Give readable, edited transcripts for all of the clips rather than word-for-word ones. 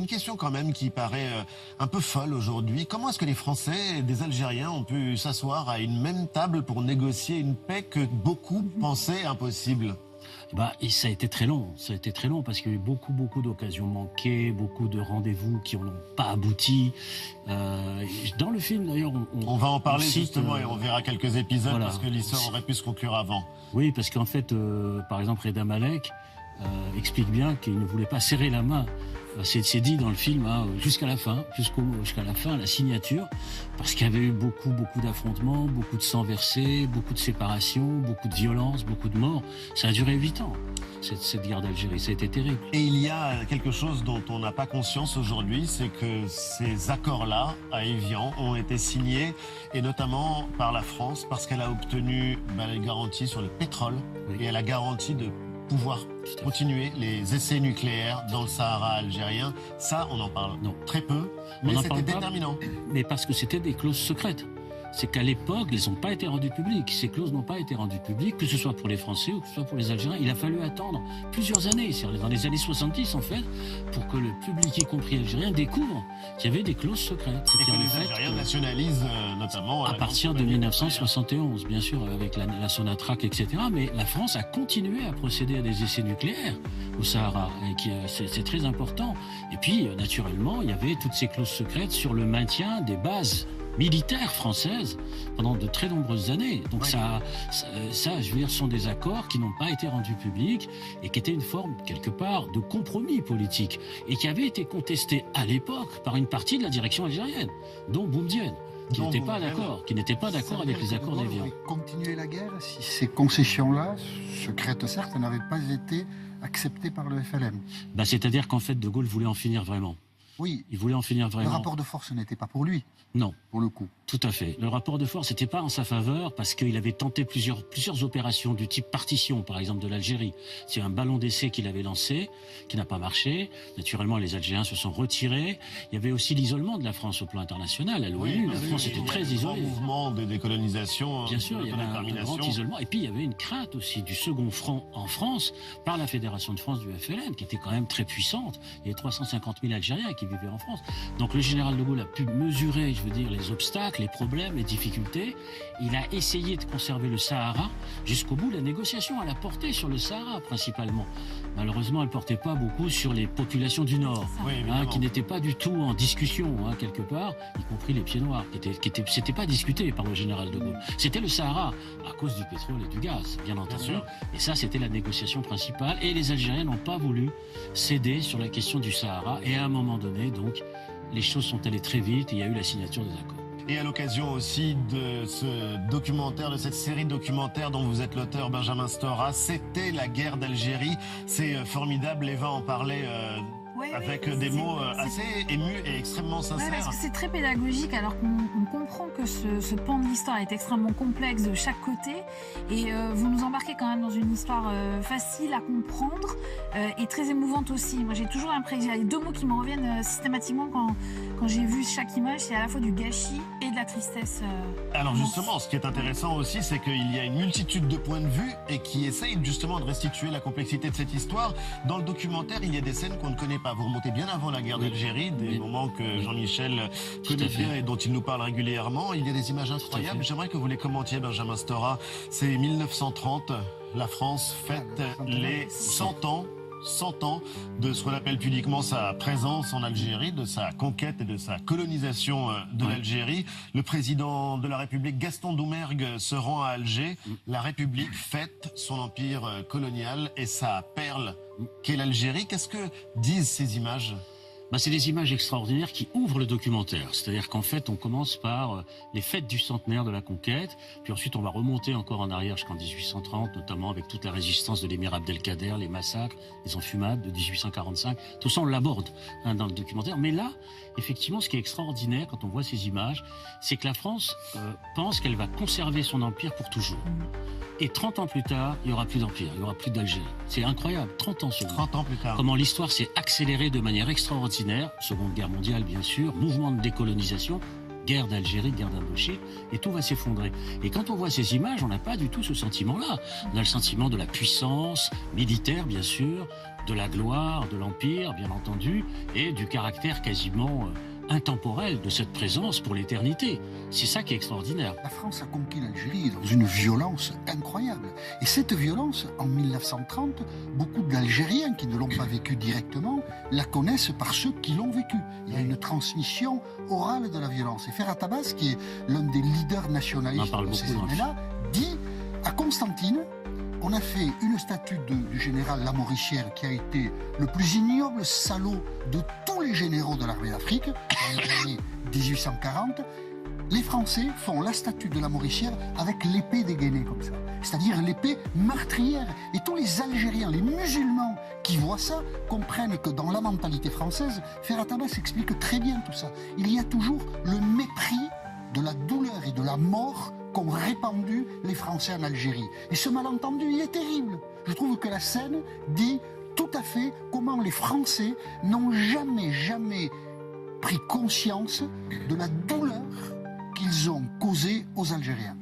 Une question quand même qui paraît un peu folle aujourd'hui. Comment est-ce que les Français et des Algériens ont pu s'asseoir à une même table pour négocier une paix que beaucoup pensaient impossible ? Et ça a été très long. Ça a été très long parce qu'il y a eu beaucoup d'occasions manquées, beaucoup de rendez-vous qui n'ont pas abouti. Dans le film, d'ailleurs, on va en parler cite, justement et on verra quelques épisodes voilà. Parce que l'histoire aurait pu se conclure avant. Oui, parce qu'en fait, par exemple, Reda Malek explique bien qu'il ne voulait pas serrer la main. C'est dit dans le film, jusqu'à la fin, la signature, parce qu'il y avait eu beaucoup d'affrontements, beaucoup de sang versé, beaucoup de séparations, beaucoup de violences, beaucoup de morts. Ça a duré 8 ans, cette guerre d'Algérie. Ça a été terrible. Et il y a quelque chose dont on n'a pas conscience aujourd'hui, c'est que ces accords-là, à Évian, ont été signés, et notamment par la France, parce qu'elle a obtenu les garanties sur le pétrole, oui. Et elle a garanti de pouvoir continuer les essais nucléaires dans le Sahara algérien. Ça, on en parle très peu, mais c'était déterminant. Mais parce que c'était des clauses secrètes. C'est qu'à l'époque, elles n'ont pas été rendues publiques. Ces clauses n'ont pas été rendues publiques, que ce soit pour les Français ou que ce soit pour les Algériens. Il a fallu attendre plusieurs années, dans les années 70 en fait, pour que le public, y compris algérien, découvre qu'il y avait des clauses secrètes. Et que les Algériens nationalisent notamment... À partir de 1971, bien sûr, avec la Sonatrach, etc. Mais la France a continué à procéder à des essais nucléaires au Sahara. Et c'est très important. Et puis, naturellement, il y avait toutes ces clauses secrètes sur le maintien des bases militaires françaises pendant de très nombreuses années. Donc oui. ça, je veux dire, sont des accords qui n'ont pas été rendus publics et qui étaient une forme, quelque part, de compromis politique et qui avaient été contestés à l'époque par une partie de la direction algérienne, dont Boumedienne, qui n'était pas d'accord avec les accords d'Évian. Vous pouvez continuer la guerre si ces concessions-là, secrètes certes, n'avaient pas été acceptées par le FLN. C'est-à-dire qu'en fait, De Gaulle voulait en finir vraiment. Oui, il voulait en finir vraiment. Le rapport de force n'était pas pour lui. Non. Pour le coup. Tout à fait. Le rapport de force n'était pas en sa faveur parce qu'il avait tenté plusieurs opérations du type partition, par exemple, de l'Algérie. C'est un ballon d'essai qu'il avait lancé, qui n'a pas marché. Naturellement, les Algériens se sont retirés. Il y avait aussi l'isolement de la France au plan international. À l'ONU, la France était très isolée. Il y avait un mouvement de décolonisation. Bien sûr, il y avait un grand isolement. Et puis, il y avait une crainte aussi du second front en France par la Fédération de France du FLN, qui était quand même très puissante. Il y avait 350 000 Algériens qui vivaient en France. Donc, le général de Gaulle a pu mesurer, les obstacles, les problèmes, les difficultés. Il a essayé de conserver le Sahara jusqu'au bout. La négociation, elle a porté sur le Sahara principalement. Malheureusement, elle ne portait pas beaucoup sur les populations du Nord, qui n'étaient pas du tout en discussion, quelque part, y compris les pieds noirs, c'était pas discuté par le général de Gaulle. C'était le Sahara, à cause du pétrole et du gaz, bien entendu. Et ça, c'était la négociation principale. Et les Algériens n'ont pas voulu céder sur la question du Sahara. Et à un moment donné, donc, les choses sont allées très vite et il y a eu la signature des accords. Et à l'occasion aussi de ce documentaire, de cette série documentaire dont vous êtes l'auteur, Benjamin Stora, c'était la guerre d'Algérie. C'est formidable, Eva en parlait avec des mots assez émus et extrêmement sincères. Parce que c'est très pédagogique alors qu'on comprend que ce pan de l'histoire est extrêmement complexe de chaque côté et vous nous embarquez quand même dans une histoire facile à comprendre et très émouvante aussi. Moi j'ai toujours l'impression, il y a deux mots qui me reviennent systématiquement quand j'ai vu chaque image, c'est à la fois du gâchis et de la tristesse. Alors justement, ce qui est intéressant aussi, c'est qu'il y a une multitude de points de vue et qui essayent justement de restituer la complexité de cette histoire. Dans le documentaire, il y a des scènes qu'on ne connaît pas. Vous remontez bien avant la guerre d'Algérie, des moments que Jean-Michel connaît bien et dont il nous parle régulièrement. Il y a des images incroyables. J'aimerais que vous les commentiez, Benjamin Stora. C'est 1930, la France fête les 100 ans de ce qu'on appelle pudiquement sa présence en Algérie, de sa conquête et de sa colonisation de l'Algérie. Le président de la République, Gaston Doumergue, se rend à Alger. La République fête son empire colonial et sa perle qu'est l'Algérie. Qu'est-ce que disent ces images ? C'est des images extraordinaires qui ouvrent le documentaire. C'est-à-dire qu'en fait, on commence par les fêtes du centenaire de la conquête, puis ensuite on va remonter encore en arrière jusqu'en 1830, notamment avec toute la résistance de l'émir Abdelkader, les massacres, les enfumades de 1845. Tout ça, on l'aborde dans le documentaire. Mais là, effectivement, ce qui est extraordinaire quand on voit ces images, c'est que la France pense qu'elle va conserver son empire pour toujours. Et 30 ans plus tard, il n'y aura plus d'empire, il n'y aura plus d'Algérie. C'est incroyable, 30 ans seulement. 30 ans plus tard. Comment l'histoire s'est accélérée de manière extraordinaire. Seconde Guerre mondiale, bien sûr, mouvement de décolonisation, guerre d'Algérie, guerre d'Indochine, et tout va s'effondrer. Et quand on voit ces images, on n'a pas du tout ce sentiment-là. On a le sentiment de la puissance militaire, bien sûr, de la gloire, de l'Empire, bien entendu, et du caractère quasiment intemporel de cette présence pour l'éternité. C'est ça qui est extraordinaire. La France a conquis l'Algérie dans une violence incroyable. Et cette violence, en 1930, beaucoup d'Algériens qui ne l'ont pas vécue directement la connaissent par ceux qui l'ont vécue. Il y a une transmission orale de la violence. Et Ferhat Abbas, qui est l'un des leaders nationalistes de ces années-là, dit à Constantine: on a fait une statue du général Lamoricière qui a été le plus ignoble salaud de tous les généraux de l'armée d'Afrique dans les années 1840. Les Français font la statue de Lamoricière avec l'épée dégainée comme ça, c'est-à-dire l'épée meurtrière. Et tous les Algériens, les musulmans qui voient ça, comprennent que dans la mentalité française, Ferhat Abbas explique très bien tout ça. Il y a toujours le mépris de la douleur et de la mort qu'ont répandu les Français en Algérie. Et ce malentendu, il est terrible. Je trouve que la scène dit tout à fait comment les Français n'ont jamais pris conscience de la douleur qu'ils ont causée aux Algériens.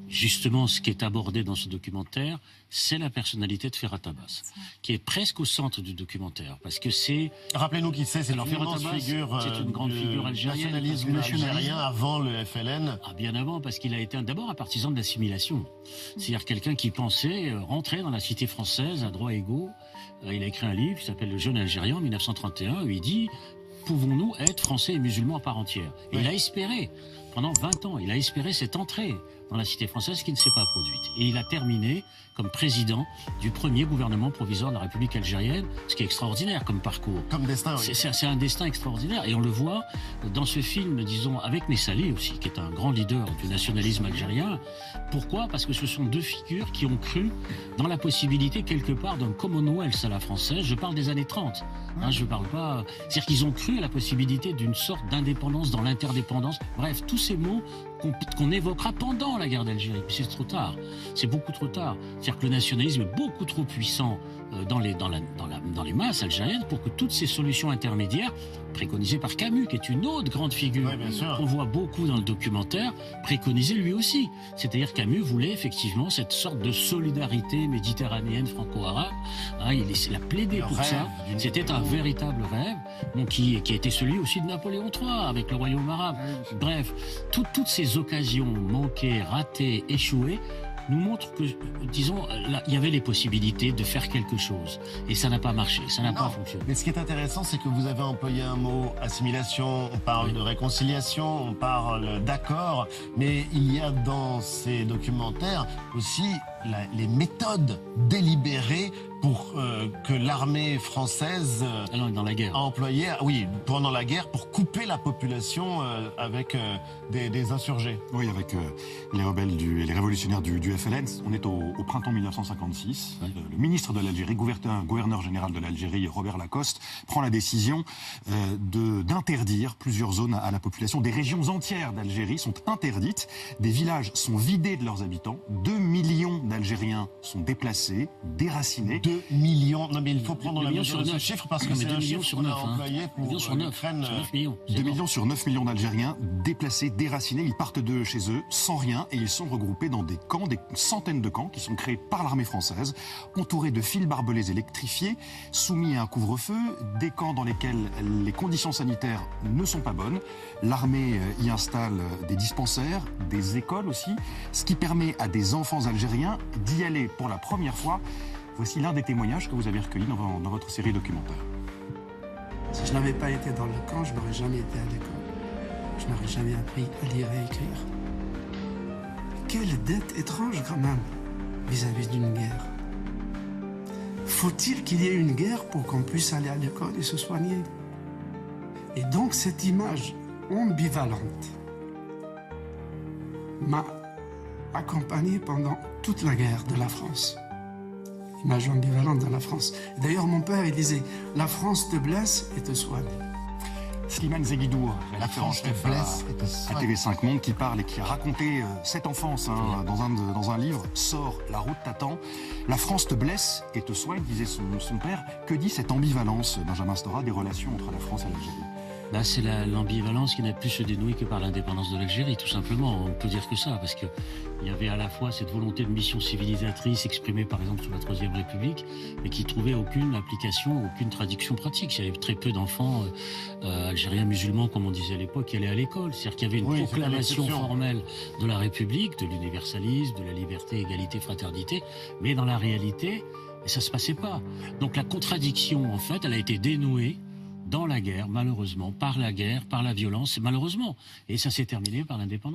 Justement, ce qui est abordé dans ce documentaire, c'est la personnalité de Ferhat Abbas, qui est presque au centre du documentaire, parce que c'est... Rappelez-nous qui c'est une immense figure, c'est une grande figure algérienne. Nationalisme algérien avant le FLN. Ah, bien avant, parce qu'il a été d'abord un partisan de l'assimilation. C'est-à-dire quelqu'un qui pensait rentrer dans la cité française à droits égaux. Il a écrit un livre qui s'appelle Le jeune Algérien en 1931, où il dit: pouvons-nous être français et musulmans à part entière? Et il a espéré, pendant 20 ans, il a espéré cette entrée dans la cité française qui ne s'est pas produite. Et il a terminé comme président du premier gouvernement provisoire de la République algérienne, ce qui est extraordinaire comme parcours. Comme destin, oui. C'est un destin extraordinaire. Et on le voit dans ce film, disons, avec Messali aussi, qui est un grand leader du nationalisme algérien. Pourquoi? Parce que ce sont deux figures qui ont cru dans la possibilité, quelque part, d'un Commonwealth à la française. Je parle des années 30. Je parle pas... C'est-à-dire qu'ils ont cru à la possibilité d'une sorte d'indépendance dans l'interdépendance. Bref, tous ces mots qu'on évoquera pendant la guerre d'Algérie. Puis c'est trop tard. C'est beaucoup trop tard. C'est-à-dire que le nationalisme est beaucoup trop puissant dans les masses algériennes pour que toutes ces solutions intermédiaires, préconisées par Camus, qui est une autre grande figure, qu'on voit beaucoup dans le documentaire, préconisées lui aussi. C'est-à-dire Camus voulait effectivement cette sorte de solidarité méditerranéenne franco-arabe. Il a plaidé pour ça. C'était un véritable rêve, qui a été celui aussi de Napoléon III avec le royaume arabe. Bref, toutes ces occasions manquées, ratées, échouées, nous montre que, disons, là, il y avait les possibilités de faire quelque chose. Et ça n'a pas marché, ça n'a pas fonctionné. Mais ce qui est intéressant, c'est que vous avez employé un mot, assimilation, on parle de réconciliation, on parle d'accord, mais il y a dans ces documentaires aussi les méthodes délibérées pour que l'armée française dans la guerre. a employé, pendant la guerre, pour couper la population avec des insurgés. Oui, avec les rebelles et les révolutionnaires du FLN. On est au printemps 1956. Le ministre de l'Algérie, gouverneur général de l'Algérie, Robert Lacoste, prend la décision d'interdire plusieurs zones à la population. Des régions entières d'Algérie sont interdites. Des villages sont vidés de leurs habitants. 2 millions d'Algériens sont déplacés, déracinés. 2 millions. Non, mais il faut prendre la mesure de ce chiffre parce que c'est un chiffre qu'on a employé pour l'Ukraine. 2 millions sur 9 millions d'Algériens déplacés, déracinés. Ils partent de chez eux sans rien et ils sont regroupés dans des camps, des centaines de camps qui sont créés par l'armée française, entourés de fils barbelés électrifiés, soumis à un couvre-feu, des camps dans lesquels les conditions sanitaires ne sont pas bonnes. L'armée y installe des dispensaires, des écoles aussi, ce qui permet à des enfants algériens d'y aller pour la première fois. Voici l'un des témoignages que vous avez recueillis dans votre série documentaire. Si je n'avais pas été dans le camp, je n'aurais jamais été à l'école. Je n'aurais jamais appris à lire et écrire. Quelle dette étrange quand même vis-à-vis d'une guerre. Faut-il qu'il y ait une guerre pour qu'on puisse aller à l'école et se soigner? Et donc cette image ambivalente m'a accompagné pendant toute la guerre de la France. Image ambivalente dans la France. D'ailleurs, mon père, il disait « La France te blesse et te soigne ». Slimane Zeguidour, rédacteur en chef à TV5 Monde, qui parle et qui a raconté cette enfance dans un livre, Sors, la route t'attend. La France te blesse et te soigne, disait son père. Que dit cette ambivalence, Benjamin Stora, des relations entre la France et l'Algérie? C'est l'ambivalence qui n'a pu se dénouer que par l'indépendance de l'Algérie, tout simplement. On peut dire que ça, parce que il y avait à la fois cette volonté de mission civilisatrice exprimée par exemple sous la Troisième République, mais qui trouvait aucune application, aucune traduction pratique. Il y avait très peu d'enfants algériens musulmans, comme on disait à l'époque, qui allaient à l'école. C'est-à-dire qu'il y avait une proclamation formelle de la République, de l'universalisme, de la liberté, égalité, fraternité, mais dans la réalité, ça se passait pas. Donc la contradiction, en fait, elle a été dénouée dans la guerre, malheureusement, par la guerre, par la violence, malheureusement. Et ça s'est terminé par l'indépendance.